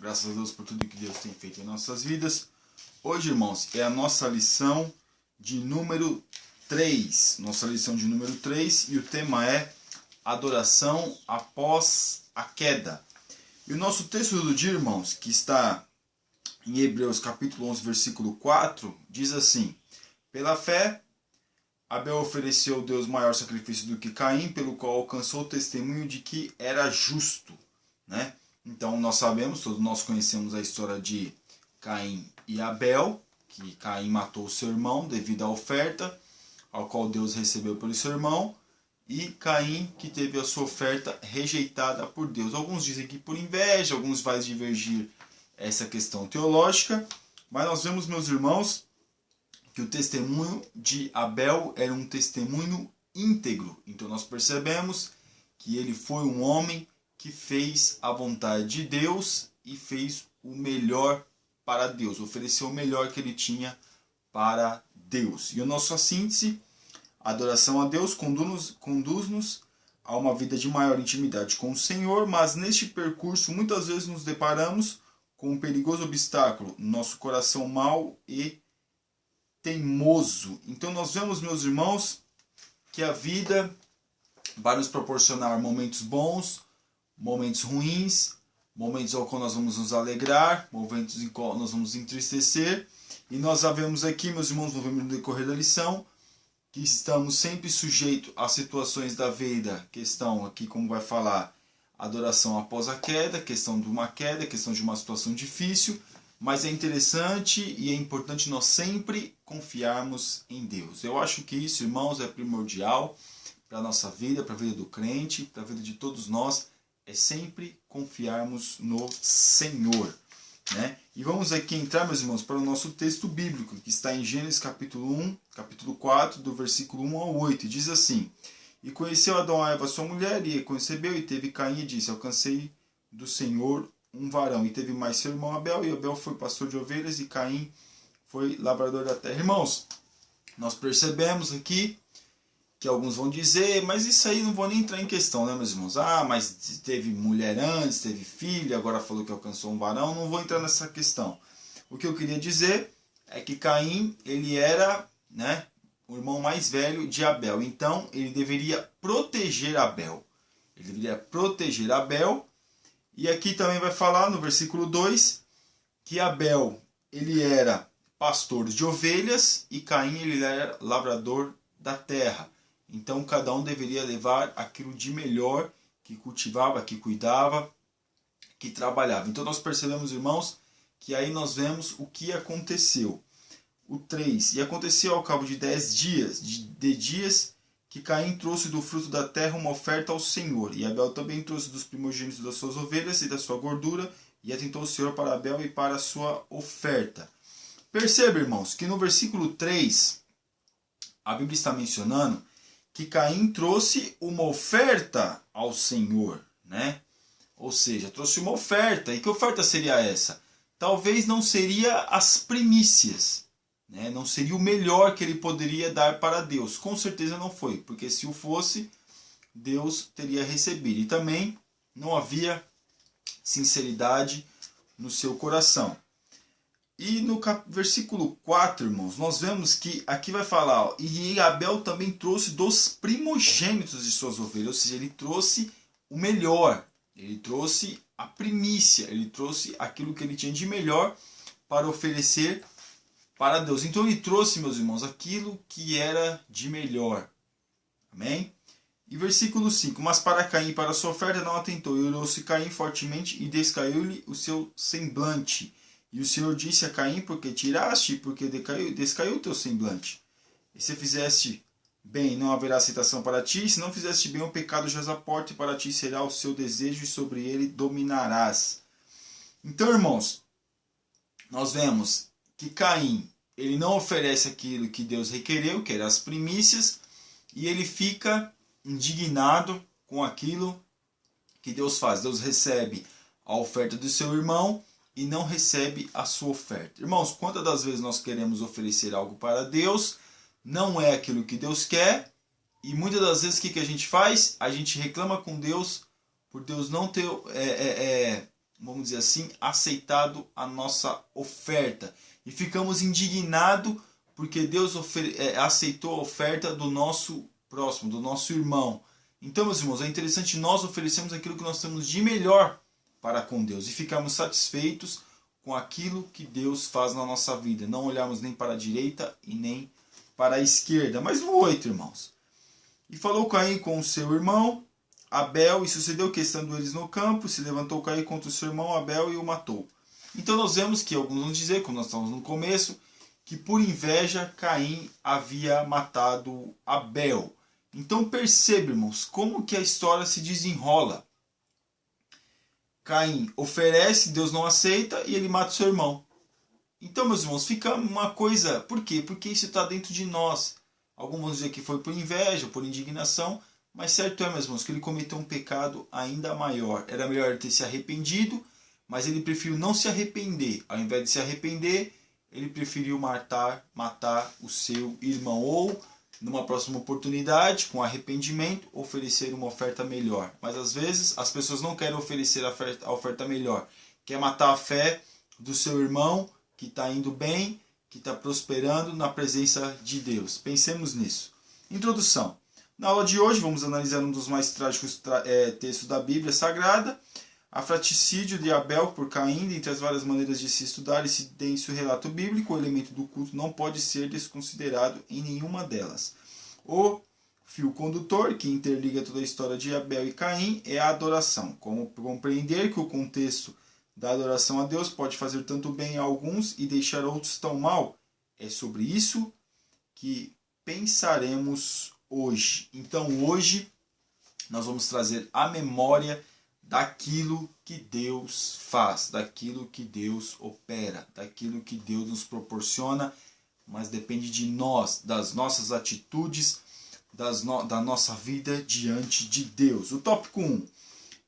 Graças a Deus por tudo que Deus tem feito em nossas vidas. Hoje, irmãos, é a nossa lição de número 3. Nossa lição de número 3 e o tema é adoração após a queda. E o nosso texto do dia, irmãos, que está em Hebreus capítulo 11, versículo 4, diz assim: pela fé, Abel ofereceu ao Deus maior sacrifício do que Caim, pelo qual alcançou o testemunho de que era justo, né? Então nós sabemos, todos nós conhecemos a história de Caim e Abel, que Caim matou o seu irmão devido à oferta, ao qual Deus recebeu pelo seu irmão, e Caim que teve a sua oferta rejeitada por Deus. Alguns dizem que por inveja, alguns vai divergir essa questão teológica, mas nós vemos, meus irmãos, que o testemunho de Abel era um testemunho íntegro. Então nós percebemos que ele foi um homem que fez a vontade de Deus e fez o melhor para Deus, ofereceu o melhor que ele tinha para Deus. E a nossa síntese, a adoração a Deus conduz-nos a uma vida de maior intimidade com o Senhor, mas neste percurso muitas vezes nos deparamos com um perigoso obstáculo, nosso coração mau e teimoso. Então nós vemos, meus irmãos, que a vida vai nos proporcionar momentos bons, momentos ruins, momentos ao qual nós vamos nos alegrar, momentos em qual nós vamos entristecer. E nós sabemos aqui, meus irmãos, no decorrer da lição, que estamos sempre sujeitos a situações da vida, questão aqui como vai falar, adoração após a queda, questão de uma queda, questão de uma situação difícil, mas é interessante e é importante nós sempre confiarmos em Deus. Eu acho que isso, irmãos, é primordial para a nossa vida, para a vida do crente, para a vida de todos nós, é sempre confiarmos no Senhor, né? E vamos aqui entrar, meus irmãos, para o nosso texto bíblico, que está em Gênesis capítulo 1, capítulo 4, do versículo 1 ao 8, e diz assim: e conheceu Adão a Eva, sua mulher, e a concebeu, e teve Caim, e disse: alcancei do Senhor um varão. E teve mais seu irmão Abel, e Abel foi pastor de ovelhas, e Caim foi lavrador da terra. Irmãos, nós percebemos aqui que alguns vão dizer, mas isso aí não vou nem entrar em questão, né, meus irmãos? Ah, mas teve mulher antes, teve filho, agora falou que alcançou um varão. Não vou entrar nessa questão. O que eu queria dizer é que Caim, ele era, né, o irmão mais velho de Abel. Então, ele deveria proteger Abel. Ele deveria proteger Abel. E aqui também vai falar no versículo 2 que Abel, ele era pastor de ovelhas e Caim, ele era lavrador da terra. Então cada um deveria levar aquilo de melhor que cultivava, que cuidava, que trabalhava. Então nós percebemos, irmãos, que aí nós vemos o que aconteceu. O 3. E aconteceu ao cabo de 10 dias, de dias, que Caim trouxe do fruto da terra uma oferta ao Senhor. E Abel também trouxe dos primogênitos das suas ovelhas e da sua gordura, e atentou o Senhor para Abel e para a sua oferta. Perceba, irmãos, que no versículo 3, a Bíblia está mencionando que Caim trouxe uma oferta ao Senhor, né? Ou seja, trouxe uma oferta. E que oferta seria essa? Talvez não seria as primícias, né? Não seria o melhor que ele poderia dar para Deus. Com certeza não foi, porque se o fosse, Deus teria recebido. E também não havia sinceridade no seu coração. E no versículo 4, irmãos, nós vemos que aqui vai falar, ó, e Abel também trouxe dos primogênitos de suas ovelhas, ou seja, ele trouxe o melhor, ele trouxe a primícia, ele trouxe aquilo que ele tinha de melhor para oferecer para Deus. Então ele trouxe, meus irmãos, aquilo que era de melhor. Amém? E versículo 5, mas para Caim e para a sua oferta não atentou, e olhou-se Caim fortemente e descaiu-lhe o seu semblante. E o Senhor disse a Caim, porque tiraste, porque descaiu o teu semblante. E se fizeste bem, não haverá aceitação para ti. Se não fizeste bem, o pecado jaz à porta, e para ti será o seu desejo, e sobre ele dominarás. Então, irmãos, nós vemos que Caim, ele não oferece aquilo que Deus requereu, que eram as primícias, e ele fica indignado com aquilo que Deus faz. Deus recebe a oferta do seu irmão, e não recebe a sua oferta. Irmãos, quantas das vezes nós queremos oferecer algo para Deus, não é aquilo que Deus quer, e muitas das vezes o que a gente faz? A gente reclama com Deus por Deus não ter vamos dizer assim, aceitado a nossa oferta. E ficamos indignados porque Deus aceitou a oferta do nosso próximo, do nosso irmão. Então, meus irmãos, é interessante nós oferecermos aquilo que nós temos de melhor para com Deus e ficarmos satisfeitos com aquilo que Deus faz na nossa vida. Não olharmos nem para a direita e nem para a esquerda. Mas no 8, irmãos. E falou Caim com o seu irmão Abel, e sucedeu que, estando eles no campo, se levantou Caim contra o seu irmão Abel e o matou. Então nós vemos que alguns vão dizer, como nós estamos no começo, que por inveja Caim havia matado Abel. Então perceba, irmãos, como que a história se desenrola. Caim oferece, Deus não aceita e ele mata o seu irmão. Então, meus irmãos, fica uma coisa... Por quê? Porque isso está dentro de nós. Alguns vão dizer que foi por inveja, por indignação, mas certo é, meus irmãos, que ele cometeu um pecado ainda maior. Era melhor ele ter se arrependido, mas ele preferiu não se arrepender. Ao invés de se arrepender, ele preferiu matar o seu irmão. Ou, numa próxima oportunidade, com arrependimento, oferecer uma oferta melhor. Mas às vezes as pessoas não querem oferecer a oferta melhor. Quer matar a fé do seu irmão que está indo bem, que está prosperando na presença de Deus. Pensemos nisso. Introdução. Na aula de hoje vamos analisar um dos mais trágicos textos da Bíblia Sagrada, a fratricídio de Abel por Caim. Dentre as várias maneiras de se estudar esse denso relato bíblico, o elemento do culto não pode ser desconsiderado em nenhuma delas. O fio condutor que interliga toda a história de Abel e Caim é a adoração. Como compreender que o contexto da adoração a Deus pode fazer tanto bem a alguns e deixar outros tão mal? É sobre isso que pensaremos hoje. Então hoje nós vamos trazer a memória daquilo que Deus faz, daquilo que Deus opera, daquilo que Deus nos proporciona, mas depende de nós, das nossas atitudes, da nossa vida diante de Deus. O tópico 1.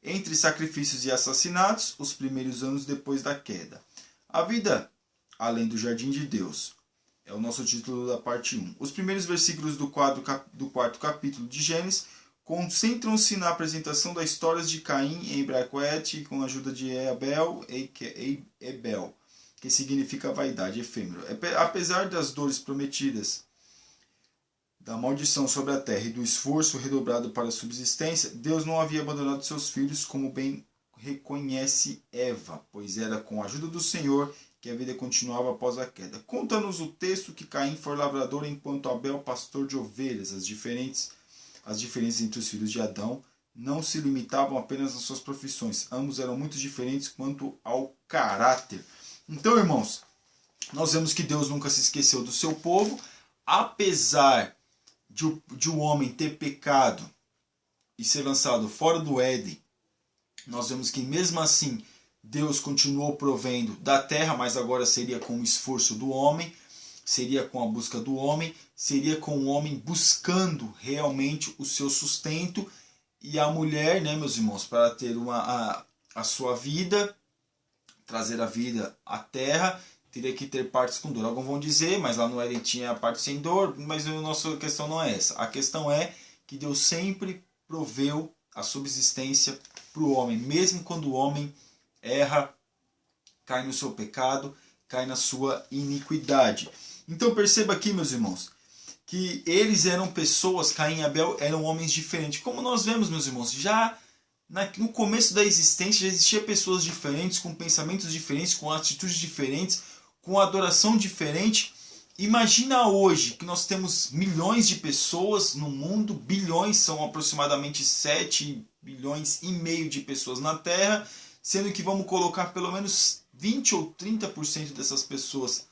Entre sacrifícios e assassinatos, os primeiros anos depois da queda. A vida além do jardim de Deus. É o nosso título da parte 1. Os primeiros versículos do quarto capítulo de Gênesis concentram-se na apresentação das histórias de Caim, em hebraico Et, com a ajuda de Abel, Ebel, que significa vaidade, efêmero. Apesar das dores prometidas, da maldição sobre a terra e do esforço redobrado para a subsistência, Deus não havia abandonado seus filhos, como bem reconhece Eva, pois era com a ajuda do Senhor que a vida continuava após a queda. Conta-nos o texto que Caim foi lavrador, enquanto Abel pastor de ovelhas. As diferenças entre os filhos de Adão não se limitavam apenas às suas profissões. Ambos eram muito diferentes quanto ao caráter. Então, irmãos, nós vemos que Deus nunca se esqueceu do seu povo, apesar de o homem ter pecado e ser lançado fora do Éden. Nós vemos que mesmo assim Deus continuou provendo da terra, mas agora seria com o esforço do homem, seria com a busca do homem, seria com o homem buscando realmente o seu sustento, e a mulher, né, meus irmãos, para ter a sua vida, trazer a vida à terra, teria que ter partes com dor. Alguns vão dizer, mas lá no Éden tinha a parte sem dor, mas a nossa questão não é essa. A questão é que Deus sempre proveu a subsistência para o homem, mesmo quando o homem erra, cai no seu pecado, cai na sua iniquidade. Então perceba aqui, meus irmãos, que eles eram pessoas, Caim e Abel eram homens diferentes. Como nós vemos, meus irmãos, já no começo da existência já existiam pessoas diferentes, com pensamentos diferentes, com atitudes diferentes, com adoração diferente. Imagina hoje que nós temos milhões de pessoas no mundo, bilhões, são aproximadamente 7 bilhões e meio de pessoas na Terra, sendo que vamos colocar pelo menos 20 ou 30% dessas pessoas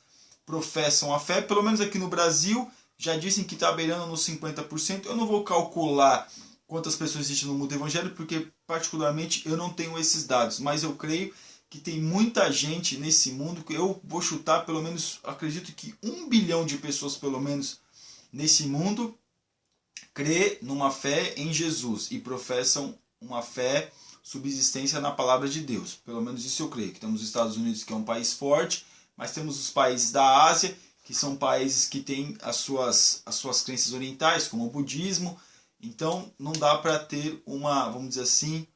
professam a fé. Pelo menos aqui no Brasil já dizem que está beirando nos 50%. Eu não vou calcular quantas pessoas existem no mundo evangélico, porque particularmente eu não tenho esses dados, mas eu creio que tem muita gente nesse mundo, que eu vou chutar pelo menos, acredito que 1 bilhão de pessoas pelo menos nesse mundo crê numa fé em Jesus e professam uma fé, subsistência na palavra de Deus. Pelo menos isso eu creio. Que temos os Estados Unidos, que é um país forte, mas temos os países da Ásia, que são países que têm as suas crenças orientais, como o budismo. Então não dá para ter uma, vamos dizer assim,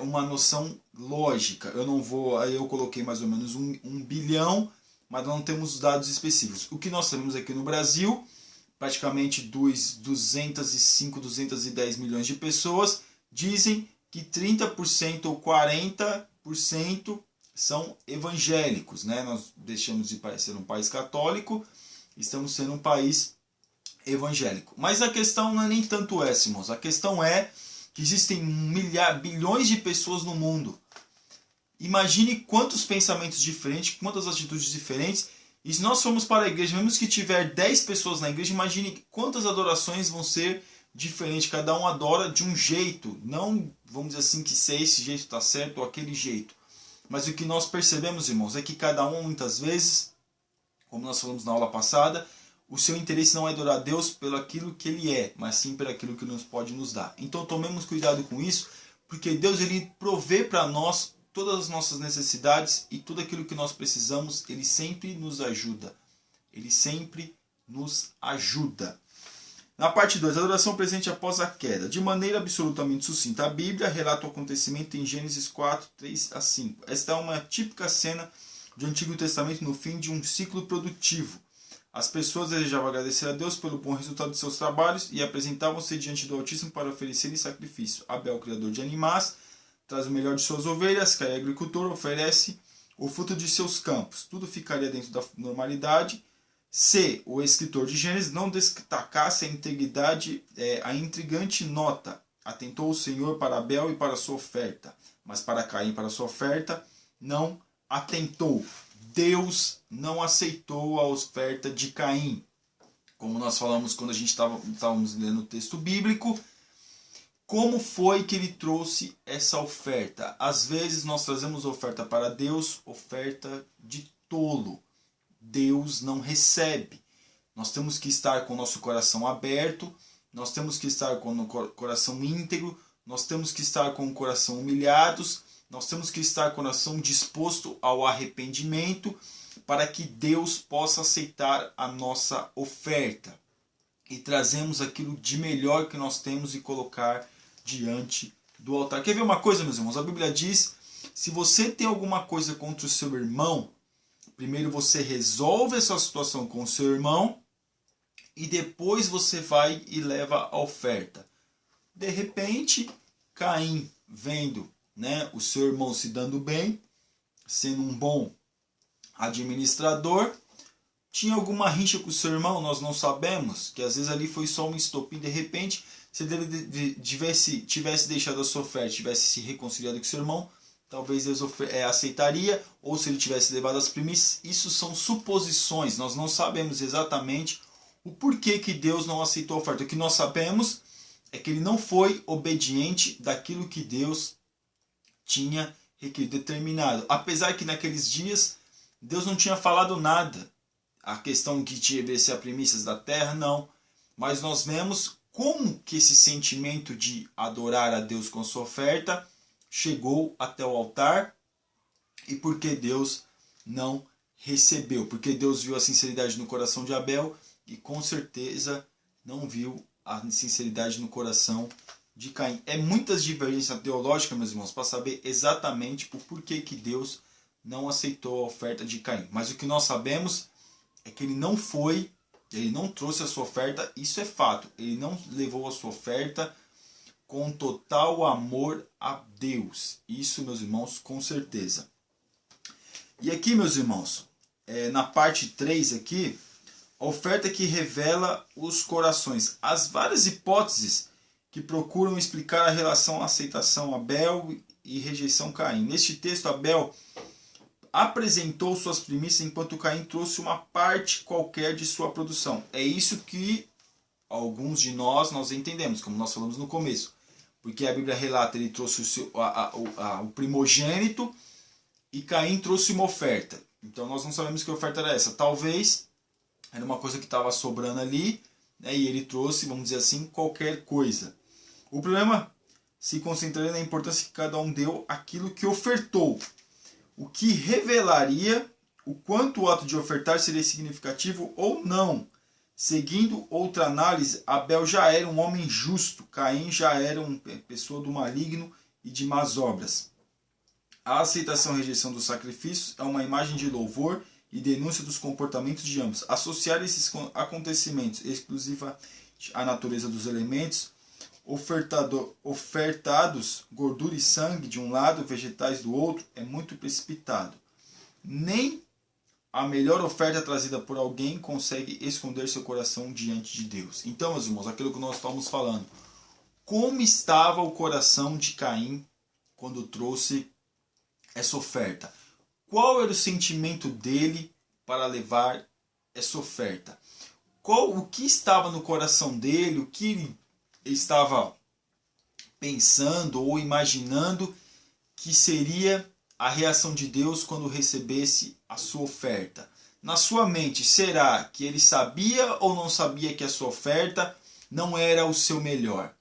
uma noção lógica. Eu não vou, aí eu coloquei mais ou menos 1 bilhão, mas não temos dados específicos. O que nós temos aqui no Brasil, praticamente 205, 210 milhões de pessoas, dizem que 30% ou 40% são evangélicos, né? Nós deixamos de ser um país católico, estamos sendo um país evangélico. Mas a questão não é nem tanto essa, irmãos. A questão é que existem bilhões de pessoas no mundo. Imagine quantos pensamentos diferentes, quantas atitudes diferentes. E se nós formos para a igreja, mesmo que tiver 10 pessoas na igreja, imagine quantas adorações vão ser diferentes. Cada um adora de um jeito. Não, vamos dizer assim, que se esse jeito está certo ou aquele jeito. Mas o que nós percebemos, irmãos, é que cada um, muitas vezes, como nós falamos na aula passada, o seu interesse não é adorar a Deus pelo aquilo que Ele é, mas sim pelo aquilo que Ele pode nos dar. Então tomemos cuidado com isso, porque Deus Ele provê para nós todas as nossas necessidades e tudo aquilo que nós precisamos, Ele sempre nos ajuda. Ele sempre nos ajuda. Na parte 2, adoração presente após a queda. De maneira absolutamente sucinta, a Bíblia relata o acontecimento em Gênesis 4, 3 a 5. Esta é uma típica cena do Antigo Testamento no fim de um ciclo produtivo. As pessoas desejavam agradecer a Deus pelo bom resultado de seus trabalhos e apresentavam-se diante do Altíssimo para oferecerem sacrifício. Abel, criador de animais, traz o melhor de suas ovelhas. Caim, agricultor, oferece o fruto de seus campos. Tudo ficaria dentro da normalidade se o escritor de Gênesis não destacasse a integridade, a intrigante nota. Atentou o Senhor para Abel e para sua oferta, mas para Caim e para sua oferta não atentou. Deus não aceitou a oferta de Caim. Como nós falamos quando a gente estávamos lendo o texto bíblico, como foi que ele trouxe essa oferta? Às vezes nós trazemos oferta para Deus, oferta de tolo. Deus não recebe. Nós temos que estar com o nosso coração aberto, nós temos que estar com o coração íntegro, nós temos que estar com o coração humilhados, nós temos que estar com o coração disposto ao arrependimento para que Deus possa aceitar a nossa oferta. E trazemos aquilo de melhor que nós temos e colocar diante do altar. Quer ver uma coisa, meus irmãos? A Bíblia diz, se você tem alguma coisa contra o seu irmão, primeiro você resolve essa situação com o seu irmão e depois você vai e leva a oferta. De repente, Caim, vendo o seu irmão se dando bem, sendo um bom administrador, tinha alguma rixa com o seu irmão, nós não sabemos, que às vezes ali foi só um estopim, de repente, se ele tivesse deixado a sua oferta, tivesse se reconciliado com o seu irmão, talvez Deus aceitaria, ou se ele tivesse levado as primícias. Isso são suposições, nós não sabemos exatamente o porquê que Deus não aceitou a oferta. O que nós sabemos é que ele não foi obediente daquilo que Deus tinha determinado. Apesar que naqueles dias Deus não tinha falado nada. A questão que tivesse a primícias da terra, não. Mas nós vemos como que esse sentimento de adorar a Deus com sua oferta chegou até o altar e porque Deus não recebeu. Porque Deus viu a sinceridade no coração de Abel e com certeza não viu a sinceridade no coração de Caim. É muitas divergências teológicas, meus irmãos, para saber exatamente o porquê que Deus não aceitou a oferta de Caim. Mas o que nós sabemos é que ele não trouxe a sua oferta, isso é fato. Ele não levou a sua oferta com total amor a Deus. Isso, meus irmãos, com certeza. E aqui, meus irmãos, na parte 3 aqui, a oferta que revela os corações. As várias hipóteses que procuram explicar a relação aceitação Abel e rejeição Caim. Neste texto, Abel apresentou suas primícias enquanto Caim trouxe uma parte qualquer de sua produção. É isso que alguns de nós entendemos, como nós falamos no começo. Porque a Bíblia relata, ele trouxe o primogênito e Caim trouxe uma oferta. Então nós não sabemos que oferta era essa. Talvez era uma coisa que estava sobrando ali, e ele trouxe, vamos dizer assim, qualquer coisa. O problema se concentraria na importância que cada um deu aquilo que ofertou, o que revelaria o quanto o ato de ofertar seria significativo ou não. Seguindo outra análise, Abel já era um homem justo, Caim já era uma pessoa do maligno e de más obras. A aceitação e rejeição dos sacrifícios é uma imagem de louvor e denúncia dos comportamentos de ambos. Associar esses acontecimentos exclusivamente à natureza dos elementos, ofertados gordura e sangue de um lado, vegetais do outro, é muito precipitado. Nem a melhor oferta trazida por alguém consegue esconder seu coração diante de Deus. Então, meus irmãos, aquilo que nós estamos falando. Como estava o coração de Caim quando trouxe essa oferta? Qual era o sentimento dele para levar essa oferta? O que estava no coração dele? O que ele estava pensando ou imaginando que seria a reação de Deus quando recebesse a sua oferta? Na sua mente, será que ele sabia ou não sabia que a sua oferta não era o seu melhor?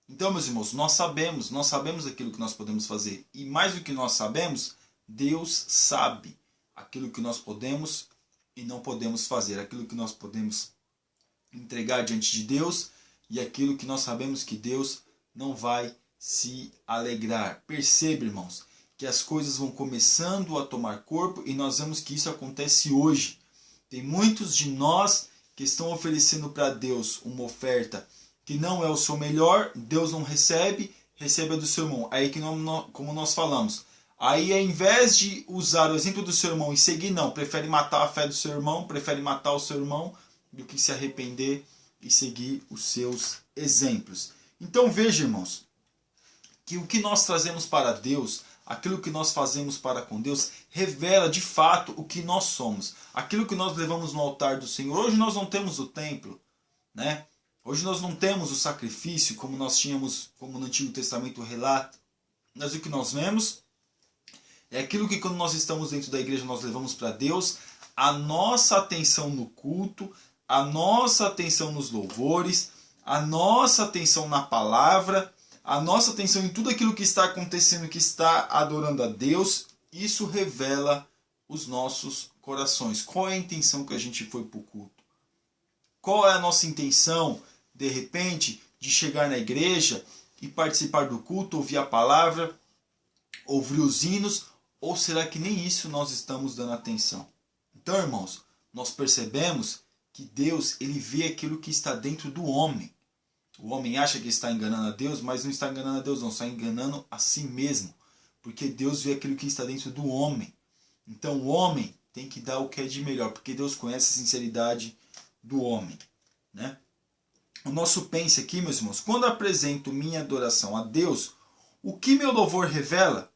Então, meus irmãos, nós sabemos aquilo que nós podemos fazer. E mais do que nós sabemos, Deus sabe aquilo que nós podemos e não podemos fazer, aquilo que nós podemos entregar diante de Deus e aquilo que nós sabemos que Deus não vai se alegrar. Perceba, irmãos, que as coisas vão começando a tomar corpo e nós vemos que isso acontece hoje. Tem muitos de nós que estão oferecendo para Deus uma oferta que não é o seu melhor, Deus não recebe, recebe a do seu irmão. Aí que como nós falamos, aí ao invés de usar o exemplo do seu irmão e seguir, não, prefere matar a fé do seu irmão, prefere matar o seu irmão do que se arrepender e seguir os seus exemplos. Então veja, irmãos, que o que nós trazemos para Deus, aquilo que nós fazemos para com Deus, revela de fato o que nós somos. Aquilo que nós levamos no altar do Senhor. Hoje nós não temos o templo, né? Hoje nós não temos o sacrifício como nós tínhamos, como no Antigo Testamento relata. Mas o que nós vemos é aquilo que quando nós estamos dentro da igreja nós levamos para Deus, a nossa atenção no culto, a nossa atenção nos louvores, a nossa atenção na palavra, a nossa atenção em tudo aquilo que está acontecendo, que está adorando a Deus. Isso revela os nossos corações. Qual é a intenção que a gente foi para o culto? Qual é a nossa intenção, de repente, de chegar na igreja e participar do culto, ouvir a palavra, ouvir os hinos, ou será que nem isso nós estamos dando atenção? Então, irmãos, nós percebemos que Deus, ele vê aquilo que está dentro do homem. O homem acha que está enganando a Deus, mas não está enganando a Deus, não, está enganando a si mesmo. Porque Deus vê aquilo que está dentro do homem. Então o homem tem que dar o que é de melhor, porque Deus conhece a sinceridade do homem, né? O nosso pense aqui, meus irmãos, quando apresento minha adoração a Deus, o que meu louvor revela?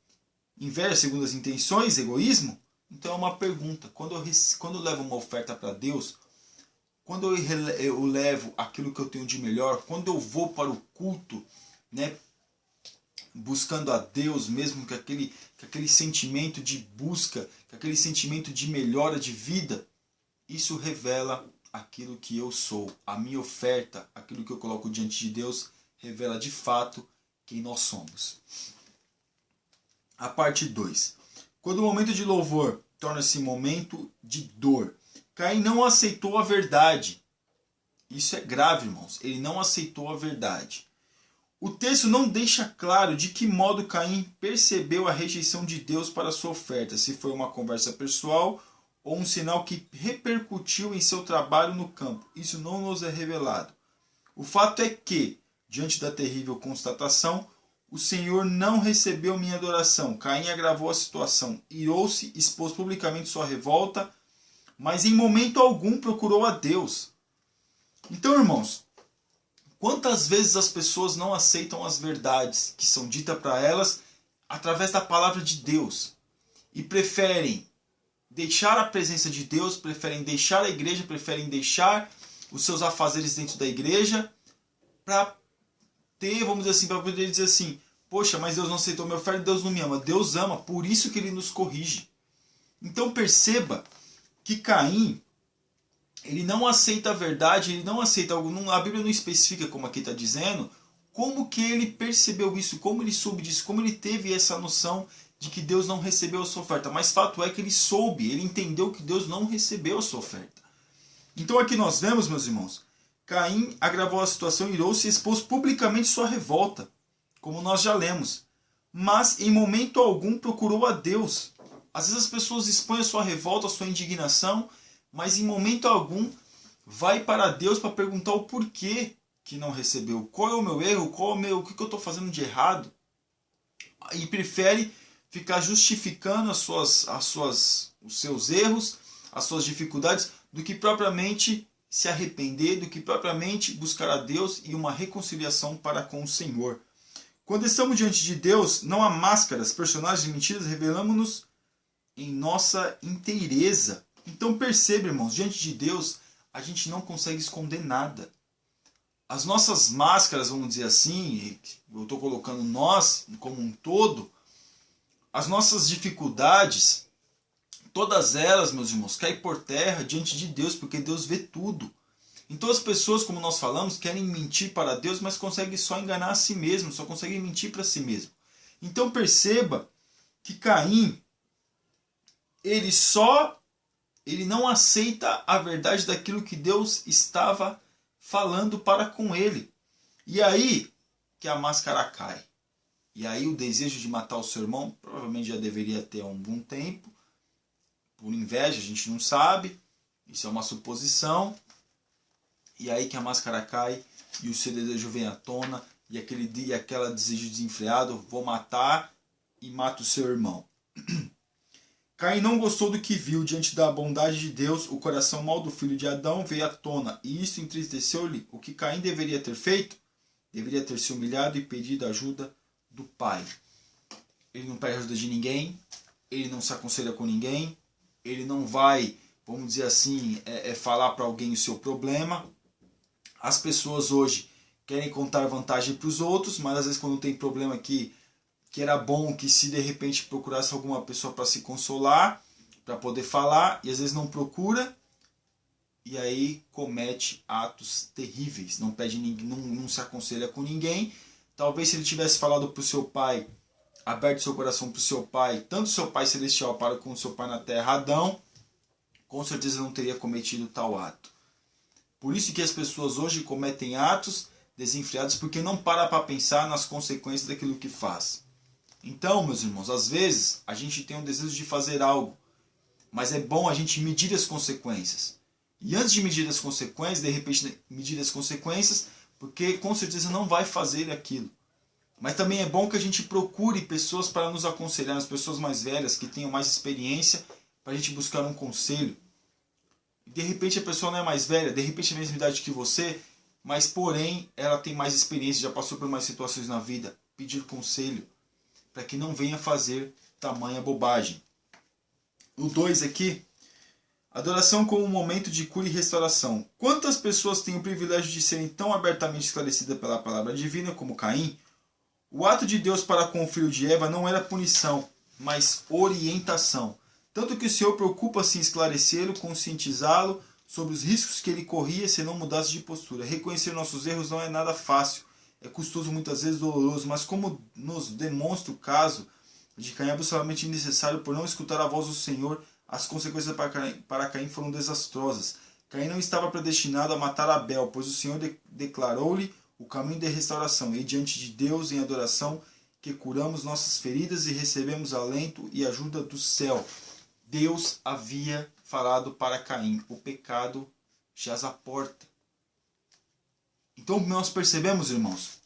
Inveja segundo as intenções, egoísmo? Então é uma pergunta. Quando eu levo uma oferta para Deus, quando eu levo aquilo que eu tenho de melhor, quando eu vou para o culto, né, buscando a Deus mesmo, com aquele sentimento de busca, com aquele sentimento de melhora de vida, isso revela aquilo que eu sou. A minha oferta, aquilo que eu coloco diante de Deus, revela de fato quem nós somos. A parte 2. Quando o momento de louvor torna-se momento de dor. Caim não aceitou a verdade. Isso é grave, irmãos. Ele não aceitou a verdade. O texto não deixa claro de que modo Caim percebeu a rejeição de Deus para a sua oferta. Se foi uma conversa pessoal ou um sinal que repercutiu em seu trabalho no campo. Isso não nos é revelado. O fato é que, diante da terrível constatação, o Senhor não recebeu minha adoração. Caim agravou a situação, irou-se, expôs publicamente sua revolta, mas em momento algum procurou a Deus. Então, irmãos, quantas vezes as pessoas não aceitam as verdades que são ditas para elas através da palavra de Deus e preferem deixar a presença de Deus, preferem deixar a igreja, preferem deixar os seus afazeres dentro da igreja para ter, vamos dizer assim, para poder dizer assim, poxa, mas Deus não aceitou minha oferta, Deus não me ama. Deus ama, por isso que Ele nos corrige. Então perceba que Caim, ele não aceita a verdade, ele não aceita algo, a Bíblia não especifica, como aqui está dizendo, como que ele percebeu isso, como ele soube disso, como ele teve essa noção de que Deus não recebeu a sua oferta. Mas fato é que ele soube, ele entendeu que Deus não recebeu a sua oferta. Então aqui nós vemos, meus irmãos, Caim agravou a situação, irou-se e expôs publicamente sua revolta, como nós já lemos. mas em momento algum procurou a Deus. Às vezes as pessoas expõem a sua revolta, a sua indignação, mas em momento algum vai para Deus para perguntar o porquê que não recebeu. Qual é o meu erro? O que eu estou fazendo de errado? E prefere ficar justificando os seus erros, as suas dificuldades, do que propriamente se arrepender, do que propriamente buscar a Deus e uma reconciliação para com o Senhor. Quando estamos diante de Deus, não há máscaras, personagens e mentiras, revelamos-nos em nossa inteireza. Então perceba, irmãos, diante de Deus, a gente não consegue esconder nada. As nossas máscaras, vamos dizer assim, eu estou colocando nós como um todo, as nossas dificuldades, todas elas, meus irmãos, caem por terra diante de Deus, porque Deus vê tudo. Então as pessoas, como nós falamos, querem mentir para Deus, mas conseguem só enganar a si mesmo, só conseguem mentir para si mesmo. Então perceba que Caim, ele não aceita a verdade daquilo que Deus estava falando para com ele. E aí que a máscara cai. E aí o desejo de matar o seu irmão, provavelmente já deveria ter há um bom tempo. Por inveja, a gente não sabe. Isso é uma suposição. E aí que a máscara cai e o seu desejo vem à tona. E aquele desejo desenfreado, vou matar e mato o seu irmão. Caim não gostou do que viu. Diante da bondade de Deus, o coração mau do filho de Adão veio à tona, e isso entristeceu-lhe. O que Caim deveria ter feito? Deveria ter se humilhado e pedido ajuda do pai. Ele não pede ajuda de ninguém, ele não se aconselha com ninguém, ele não vai, vamos dizer assim, falar para alguém o seu problema. As pessoas hoje querem contar vantagem para os outros, mas às vezes quando tem problema que era bom que se de repente procurasse alguma pessoa para se consolar, para poder falar, e às vezes não procura, e aí comete atos terríveis, não pede não se aconselha com ninguém. Talvez se ele tivesse falado para o seu pai, aberto seu coração para o seu pai, tanto seu pai celestial para com o seu pai na terra, Adão, com certeza não teria cometido tal ato. Por isso que as pessoas hoje cometem atos desenfreados, porque não para pensar nas consequências daquilo que faz. Então, meus irmãos, às vezes a gente tem um desejo de fazer algo, mas é bom a gente medir as consequências. E antes de medir as consequências, de repente medir as consequências, porque com certeza não vai fazer aquilo. Mas também é bom que a gente procure pessoas para nos aconselhar, as pessoas mais velhas, que tenham mais experiência, para a gente buscar um conselho. De repente a pessoa não é mais velha, de repente é a mesma idade que você, mas porém ela tem mais experiência, já passou por mais situações na vida. Pedir conselho, para que não venha fazer tamanha bobagem. O 2 aqui, adoração como um momento de cura e restauração. Quantas pessoas têm o privilégio de serem tão abertamente esclarecidas pela palavra divina como Caim? O ato de Deus para com o filho de Eva não era punição, mas orientação. Tanto que o Senhor preocupa-se em esclarecê-lo, conscientizá-lo sobre os riscos que ele corria se não mudasse de postura. Reconhecer nossos erros não é nada fácil. É custoso, muitas vezes doloroso, mas como nos demonstra o caso de Caim, absolutamente necessário por não escutar a voz do Senhor, as consequências para Caim foram desastrosas. Caim não estava predestinado a matar Abel, pois o Senhor declarou-lhe o caminho de restauração, e diante de Deus em adoração que curamos nossas feridas e recebemos alento e ajuda do céu. Deus havia falado para Caim, o pecado jaz à porta. Então nós percebemos, irmãos,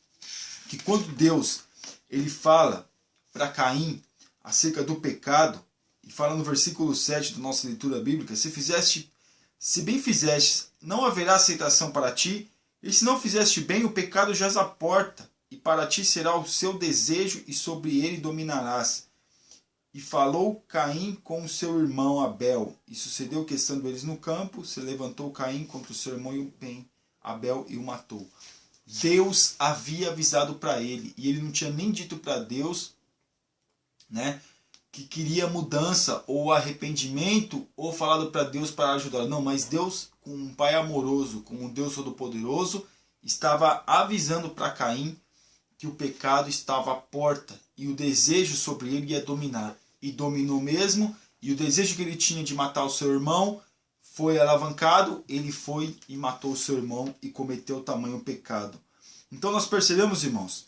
que quando Deus ele fala para Caim acerca do pecado, e fala no versículo 7 da nossa leitura bíblica, se bem fizeste, não haverá aceitação para ti, e se não fizeste bem, o pecado jaz à porta, e para ti será o seu desejo, e sobre ele dominarás. E falou Caim com o seu irmão Abel, e sucedeu que, estando eles no campo, se levantou Caim contra o seu irmão Abel e o matou. Deus havia avisado para ele, e ele não tinha nem dito para Deus, né, que queria mudança ou arrependimento, ou falado para Deus para ajudar. Não, mas Deus, com um pai amoroso, com um Deus todo-poderoso, estava avisando para Caim que o pecado estava à porta e o desejo sobre ele ia dominar. E dominou mesmo, e o desejo que ele tinha de matar o seu irmão foi alavancado, ele foi e matou o seu irmão e cometeu tamanho pecado. Então nós percebemos, irmãos,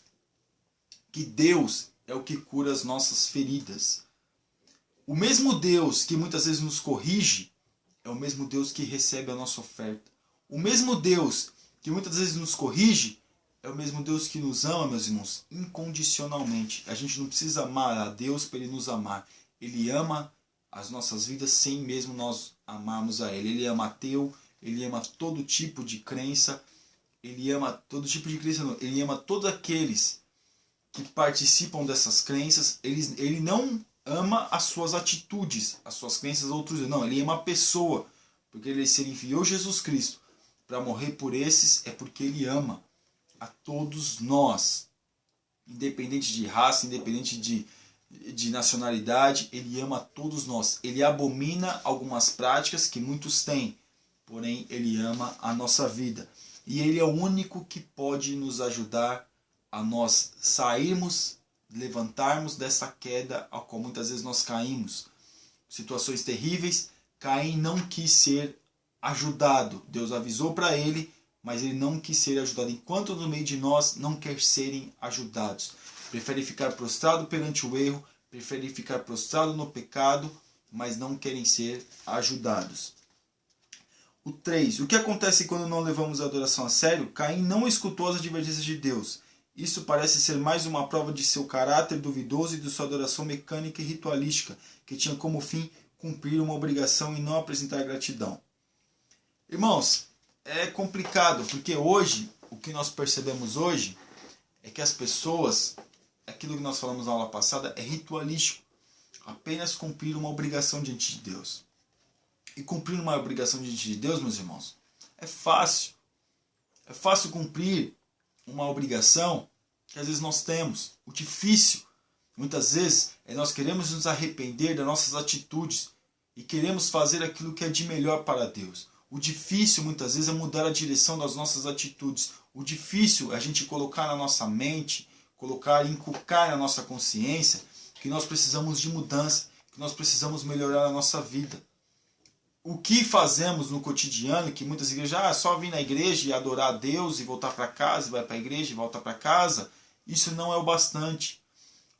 que Deus, é o que cura as nossas feridas. O mesmo Deus que muitas vezes nos corrige é o mesmo Deus que recebe a nossa oferta. O mesmo Deus que muitas vezes nos corrige é o mesmo Deus que nos ama, meus irmãos, incondicionalmente. A gente não precisa amar a Deus para Ele nos amar. Ele ama as nossas vidas sem mesmo nós amarmos a Ele. Ele ama ateu, Ele ama todo tipo de crença, Ele ama todo tipo de crença, não. Ele ama todos aqueles que participam dessas crenças. Ele não ama as suas atitudes, as suas crenças, outros não. Ele ama a pessoa, porque se Ele enviou Jesus Cristo para morrer por esses, é porque Ele ama a todos nós, independente de raça, independente de nacionalidade. Ele ama a todos nós. Ele abomina algumas práticas que muitos têm, porém Ele ama a nossa vida. E Ele é o único que pode nos ajudar a nós sairmos, levantarmos dessa queda a qual muitas vezes nós caímos. Situações terríveis. Caim não quis ser ajudado. Deus avisou para ele, mas ele não quis ser ajudado. Enquanto no meio de nós não quer serem ajudados. Prefere ficar prostrado perante o erro, prefere ficar prostrado no pecado, mas não querem ser ajudados. O 3. O que acontece quando não levamos a adoração a sério? Caim não escutou as advertências de Deus. Isso parece ser mais uma prova de seu caráter duvidoso e de sua adoração mecânica e ritualística, que tinha como fim cumprir uma obrigação e não apresentar gratidão. Irmãos, é complicado, porque hoje, o que nós percebemos hoje, é que as pessoas, aquilo que nós falamos na aula passada, é ritualístico. Apenas cumprir uma obrigação diante de Deus. E cumprir uma obrigação diante de Deus, meus irmãos, é fácil. É fácil cumprir uma obrigação que às vezes nós temos. O difícil, muitas vezes, é nós queremos nos arrepender das nossas atitudes e queremos fazer aquilo que é de melhor para Deus. O difícil, muitas vezes, é mudar a direção das nossas atitudes. O difícil é a gente colocar na nossa mente, inculcar na nossa consciência que nós precisamos de mudança, que nós precisamos melhorar a nossa vida. O que fazemos no cotidiano, que muitas igrejas, só vir na igreja e adorar a Deus e voltar para casa, vai para a igreja e volta para casa, isso não é o bastante.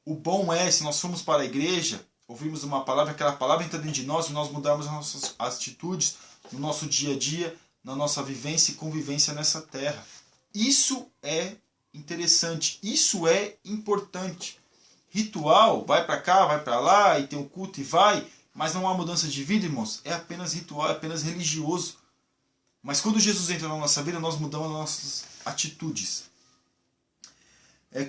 O bom é, se nós formos para a igreja, ouvirmos uma palavra, aquela palavra entra dentro de nós e nós mudarmos as nossas atitudes no nosso dia a dia, na nossa vivência e convivência nessa terra. Isso é interessante, isso é importante. Ritual, vai para cá, vai para lá, e tem o culto e vai, mas não há mudança de vida, irmãos. É apenas ritual, é apenas religioso. Mas quando Jesus entra na nossa vida, nós mudamos as nossas atitudes.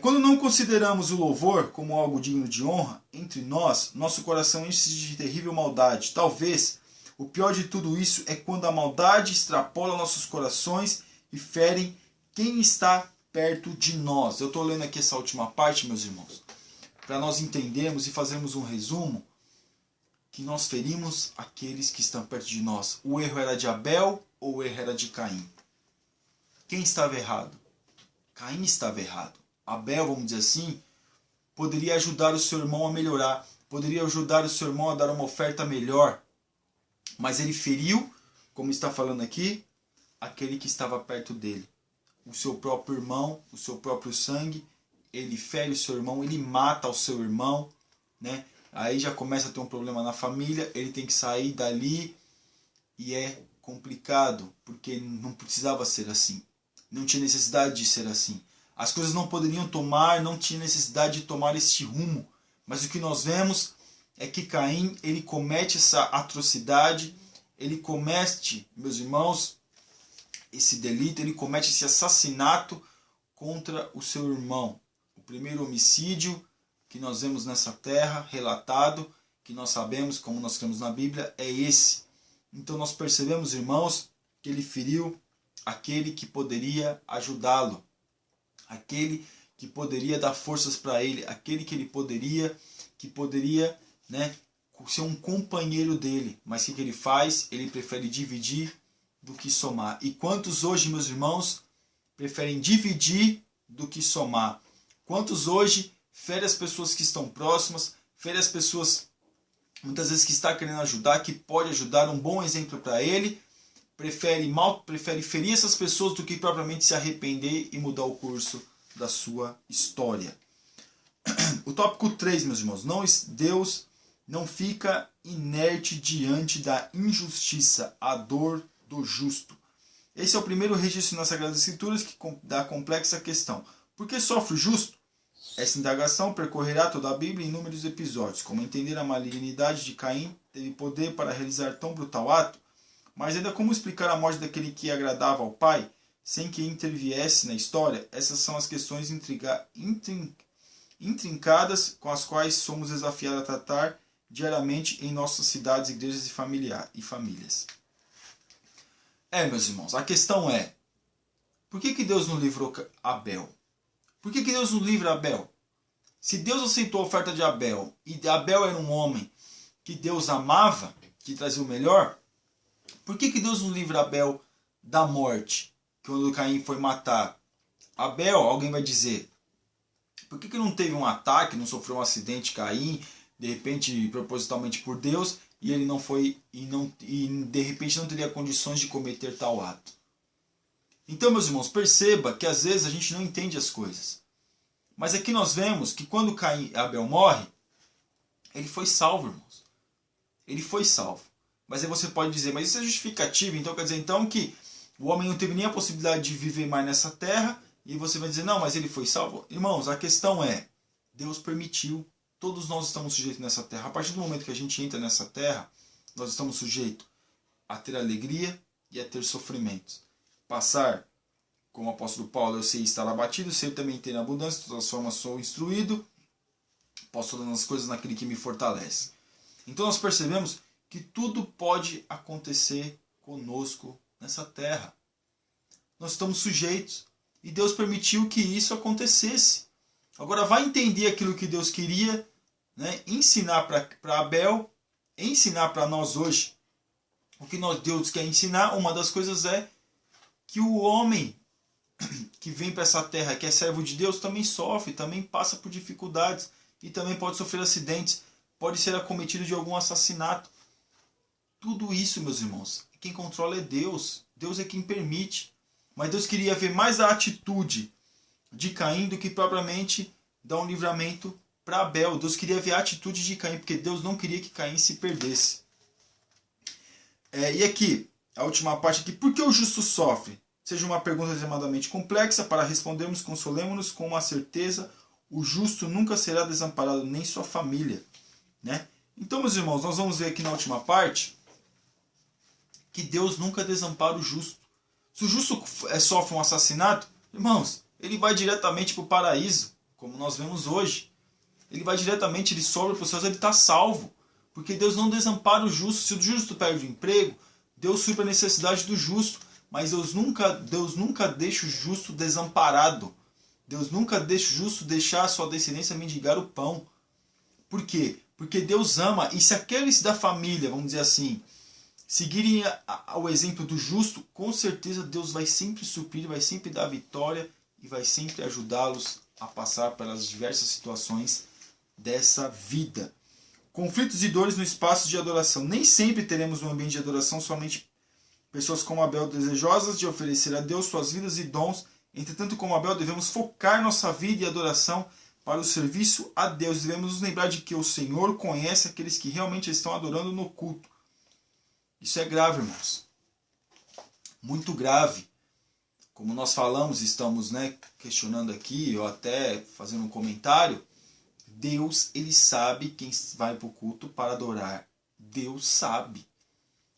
Quando não consideramos o louvor como algo digno de honra entre nós, nosso coração enche-se de terrível maldade. Talvez o pior de tudo isso é quando a maldade extrapola nossos corações e ferem quem está perto de nós. Eu estou lendo aqui essa última parte, meus irmãos, para nós entendermos e fazermos um resumo, que nós ferimos aqueles que estão perto de nós. O erro era de Abel ou o erro era de Caim? Quem estava errado? Caim estava errado. Abel, vamos dizer assim, poderia ajudar o seu irmão a melhorar, poderia ajudar o seu irmão a dar uma oferta melhor, mas ele feriu, como está falando aqui, aquele que estava perto dele. O seu próprio irmão, o seu próprio sangue, ele fere o seu irmão, ele mata o seu irmão, né? Aí já começa a ter um problema na família, ele tem que sair dali e é complicado, porque não precisava ser assim. Não tinha necessidade de ser assim. As coisas não poderiam não tinha necessidade de tomar este rumo. Mas o que nós vemos é que Caim, ele comete essa atrocidade, ele comete, meus irmãos, esse delito, ele comete esse assassinato contra o seu irmão. O primeiro homicídio que nós vemos nessa terra, relatado, que nós sabemos, como nós temos na Bíblia, é esse. Então nós percebemos, irmãos, que ele feriu aquele que poderia ajudá-lo, aquele que poderia dar forças para ele, aquele que poderia ser um companheiro dele. Mas o que ele faz? Ele prefere dividir do que somar. E quantos hoje, meus irmãos, preferem dividir do que somar? Quantos hoje fere as pessoas que estão próximas, fere as pessoas muitas vezes que está querendo ajudar, que pode ajudar, um bom exemplo para ele, prefere ferir essas pessoas do que propriamente se arrepender e mudar o curso da sua história. O tópico 3, meus irmãos. Deus não fica inerte diante da injustiça, a dor do justo. Esse é o primeiro registro nas Sagradas Escrituras que dá complexa questão. Por que sofre o justo? Essa indagação percorrerá toda a Bíblia em inúmeros episódios. Como entender a malignidade de Caim teve poder para realizar tão brutal ato? Mas ainda como explicar a morte daquele que agradava ao Pai, sem que interviesse na história? Essas são as questões intrincadas com as quais somos desafiados a tratar diariamente em nossas cidades, igrejas e famílias. Meus irmãos, a questão é, por que Deus não livrou Abel? Por que Deus não livra Abel? Se Deus aceitou a oferta de Abel, e Abel era um homem que Deus amava, que trazia o melhor, por que Deus não livra Abel da morte, quando Caim foi matar? Abel, alguém vai dizer, por que não teve um ataque, não sofreu um acidente, Caim, de repente, propositalmente por Deus, e ele não foi, e de repente não teria condições de cometer tal ato? Então, meus irmãos, perceba que às vezes a gente não entende as coisas. Mas aqui nós vemos que quando Abel morre, ele foi salvo, irmãos. Ele foi salvo. Mas aí você pode dizer, mas isso é justificativo, então quer dizer então que o homem não teve nem a possibilidade de viver mais nessa terra, e você vai dizer, não, mas ele foi salvo? Irmãos, a questão é, Deus permitiu, todos nós estamos sujeitos nessa terra. A partir do momento que a gente entra nessa terra, nós estamos sujeitos a ter alegria e a ter sofrimentos. Passar, como o apóstolo Paulo, eu sei estar abatido, sei também ter abundância, de todas as formas sou instruído, posso todas as coisas naquele que me fortalece. Então nós percebemos que tudo pode acontecer conosco nessa terra. Nós estamos sujeitos e Deus permitiu que isso acontecesse. Agora vai entender aquilo que Deus queria, né, ensinar para Abel, ensinar para nós hoje. O que Deus quer ensinar, uma das coisas é que o homem que vem para essa terra, que é servo de Deus, também sofre, também passa por dificuldades e também pode sofrer acidentes, pode ser acometido de algum assassinato. Tudo isso, meus irmãos, quem controla é Deus. Deus é quem permite. Mas Deus queria ver mais a atitude de Caim do que propriamente dar um livramento para Abel. Deus queria ver a atitude de Caim, porque Deus não queria que Caim se perdesse. E aqui, a última parte aqui, por que o justo sofre? Seja uma pergunta extremadamente complexa, para respondermos, consolemos-nos com uma certeza, o justo nunca será desamparado, nem sua família. Né? Então, meus irmãos, nós vamos ver aqui na última parte, que Deus nunca desampara o justo. Se o justo sofre um assassinato, irmãos, ele vai diretamente para o paraíso, como nós vemos hoje. Ele vai diretamente, ele sobe para os céus, ele está salvo. Porque Deus não desampara o justo. Se o justo perde o emprego, Deus supre a necessidade do justo. Mas Deus nunca deixa o justo desamparado. Deus nunca deixa o justo deixar a sua descendência mendigar o pão. Por quê? Porque Deus ama. E se aqueles da família, vamos dizer assim, seguirem o exemplo do justo, com certeza Deus vai sempre suprir, vai sempre dar vitória e vai sempre ajudá-los a passar pelas diversas situações dessa vida. Conflitos e dores no espaço de adoração. Nem sempre teremos um ambiente de adoração somente pessoas como Abel desejosas de oferecer a Deus suas vidas e dons. Entretanto, como Abel, devemos focar nossa vida e adoração para o serviço a Deus. Devemos nos lembrar de que o Senhor conhece aqueles que realmente estão adorando no culto. Isso é grave, irmãos. Muito grave. Como nós falamos, estamos questionando aqui, ou até fazendo um comentário, Deus, ele sabe quem vai para o culto para adorar. Deus sabe.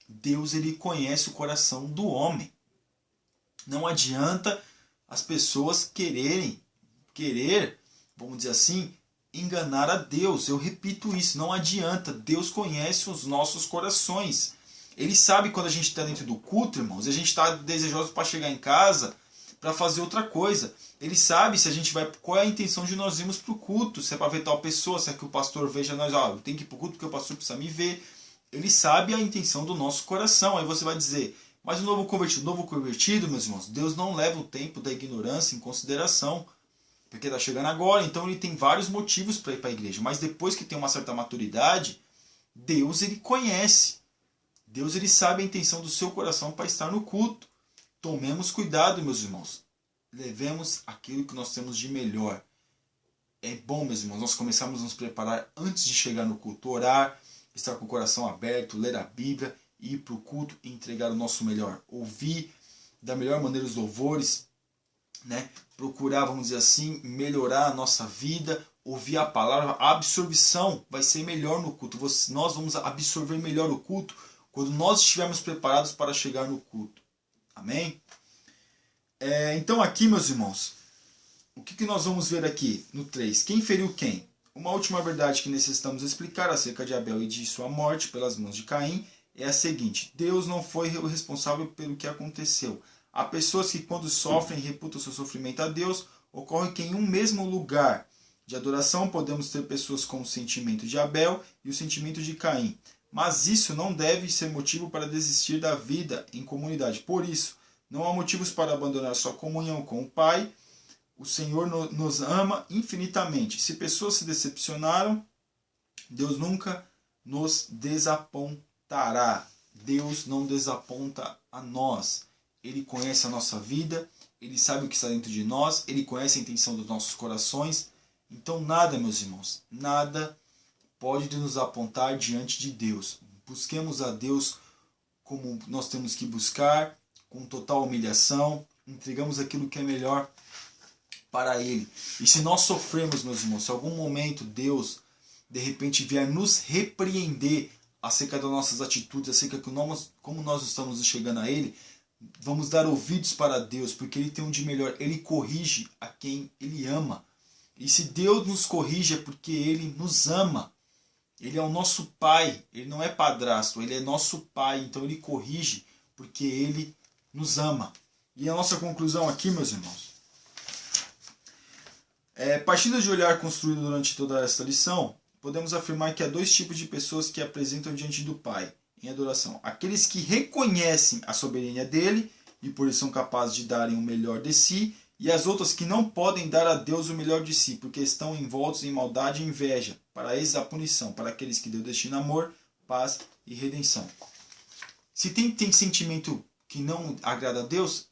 Deus, ele conhece o coração do homem. Não adianta as pessoas querer, vamos dizer assim, enganar a Deus. Eu repito isso, não adianta. Deus conhece os nossos corações. Ele sabe quando a gente está dentro do culto, irmãos, e a gente está desejoso para chegar em casa, para fazer outra coisa. Ele sabe se a gente vai, qual é a intenção de nós irmos para o culto, se é para ver tal pessoa, se é que o pastor veja nós, eu tenho que ir para o culto porque o pastor precisa me ver. Ele sabe a intenção do nosso coração. Aí você vai dizer, mas o novo convertido, meus irmãos, Deus não leva o tempo da ignorância em consideração, porque está chegando agora, então ele tem vários motivos para ir para a igreja. Mas depois que tem uma certa maturidade, Deus, ele conhece. Deus, ele sabe a intenção do seu coração para estar no culto. Tomemos cuidado, meus irmãos. Levemos aquilo que nós temos de melhor. é bom, meus irmãos, nós começarmos a nos preparar antes de chegar no culto, orar, estar com o coração aberto, ler a Bíblia, ir para o culto e entregar o nosso melhor. Ouvir da melhor maneira os louvores, né? Procurar, vamos dizer assim, melhorar a nossa vida, ouvir a palavra, a absorção vai ser melhor no culto. Nós vamos absorver melhor o culto quando nós estivermos preparados para chegar no culto. Amém? Então aqui, meus irmãos, o que nós vamos ver aqui no 3? Quem feriu quem? Uma última verdade que necessitamos explicar acerca de Abel e de sua morte pelas mãos de Caim é a seguinte: Deus não foi o responsável pelo que aconteceu. Há pessoas que, quando sofrem, reputam seu sofrimento a Deus. Ocorre que em um mesmo lugar de adoração podemos ter pessoas com o sentimento de Abel e o sentimento de Caim. Mas isso não deve ser motivo para desistir da vida em comunidade. Por isso, não há motivos para abandonar sua comunhão com o Pai. O Senhor nos ama infinitamente. Se pessoas se decepcionaram, Deus nunca nos desapontará. Deus não desaponta a nós. Ele conhece a nossa vida, Ele sabe o que está dentro de nós, Ele conhece a intenção dos nossos corações. Então nada, meus irmãos, nada pode nos apontar diante de Deus. Busquemos a Deus como nós temos que buscar, com total humilhação, entregamos aquilo que é melhor para Ele. E se nós sofremos, meus irmãos, se em algum momento Deus de repente vier nos repreender acerca das nossas atitudes, acerca de como nós estamos chegando a Ele, vamos dar ouvidos para Deus, porque Ele tem um de melhor. Ele corrige a quem Ele ama. E se Deus nos corrige é porque Ele nos ama. Ele é o nosso Pai. Ele não é padrasto, Ele é nosso Pai. Então Ele corrige porque Ele nos ama. E a nossa conclusão aqui, meus irmãos, partindo de olhar construído durante toda esta lição, podemos afirmar que há dois tipos de pessoas que apresentam diante do Pai em adoração: aqueles que reconhecem a soberania dele e por isso são capazes de darem o melhor de si, e as outras que não podem dar a Deus o melhor de si, porque estão envoltos em maldade e inveja. Para eles a punição, para aqueles que Deus destina amor, paz e redenção. Se tem sentimento que não agrada a Deus,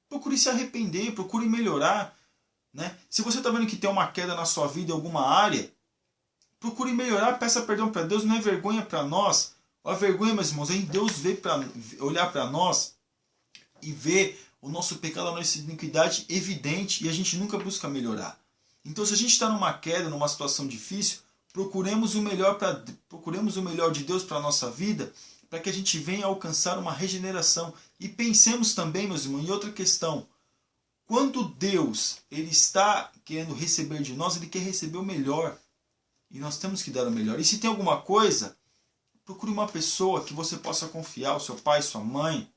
procure se arrepender, procure melhorar, né? Se você está vendo que tem uma queda na sua vida em alguma área, procure melhorar, peça perdão para Deus. Não é vergonha para nós. A vergonha, meus irmãos, é em Deus olhar para nós e ver o nosso pecado, a nossa iniquidade evidente, e a gente nunca busca melhorar. Então, se a gente está numa queda, numa situação difícil, procuremos o melhor de Deus para a nossa vida, para que a gente venha alcançar uma regeneração. E pensemos também, meus irmãos, em outra questão. Quando Deus ele está querendo receber de nós, Ele quer receber o melhor. E nós temos que dar o melhor. E se tem alguma coisa, procure uma pessoa que você possa confiar, o seu pai, sua mãe,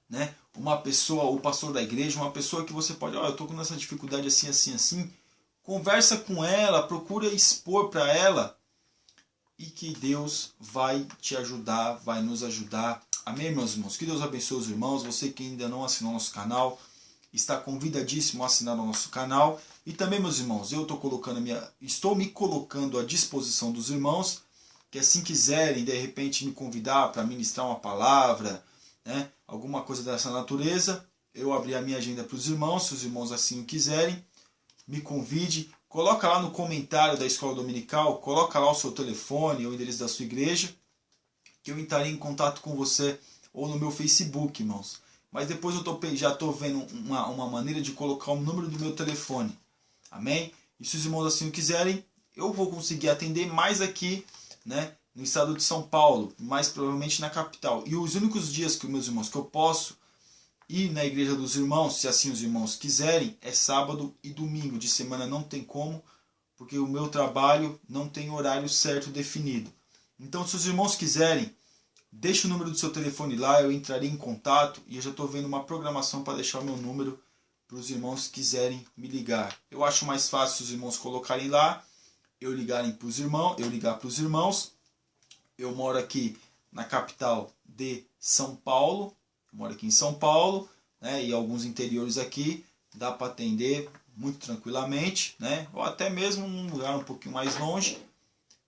né? Uma pessoa, o pastor da igreja, uma pessoa que você pode, eu estou com essa dificuldade assim, assim, assim. Conversa com ela, procura expor para ela, e que Deus vai te ajudar, vai nos ajudar. Amém, meus irmãos? Que Deus abençoe os irmãos. Você que ainda não assinou nosso canal, está convidadíssimo a assinar o nosso canal. E também, meus irmãos, eu estou me colocando à disposição dos irmãos, que assim quiserem, de repente, me convidar para ministrar uma palavra, né, alguma coisa dessa natureza. Eu abri a minha agenda para os irmãos, se os irmãos assim o quiserem, me convide. Coloca lá no comentário da escola dominical, coloca lá o seu telefone ou o endereço da sua igreja, que eu entrarei em contato com você, ou no meu Facebook, irmãos. Mas depois já estou vendo uma maneira de colocar o número do meu telefone. Amém? E se os irmãos assim o quiserem, eu vou conseguir atender mais aqui, né, no estado de São Paulo, mais provavelmente na capital. E os únicos dias que, meus irmãos, que eu posso ir na igreja dos irmãos, se assim os irmãos quiserem, é sábado e domingo. De semana não tem como, porque o meu trabalho não tem horário certo definido. Então, se os irmãos quiserem, deixe o número do seu telefone lá, eu entrarei em contato, e eu já estou vendo uma programação para deixar o meu número para os irmãos que quiserem me ligar. Eu acho mais fácil os irmãos colocarem lá, eu ligar para os irmãos. Eu moro aqui na capital de São Paulo, moro aqui em São Paulo, né, e alguns interiores aqui, dá para atender muito tranquilamente, né, ou até mesmo num lugar um pouquinho mais longe,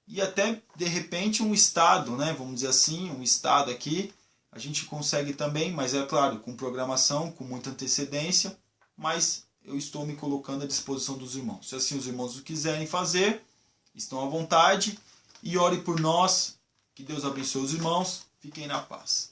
e até de repente um estado, né, vamos dizer assim, um estado aqui, a gente consegue também, mas é claro, com programação, com muita antecedência, mas eu estou me colocando à disposição dos irmãos. Se assim os irmãos o quiserem fazer, estão à vontade. E ore por nós. Que Deus abençoe os irmãos. Fiquem na paz.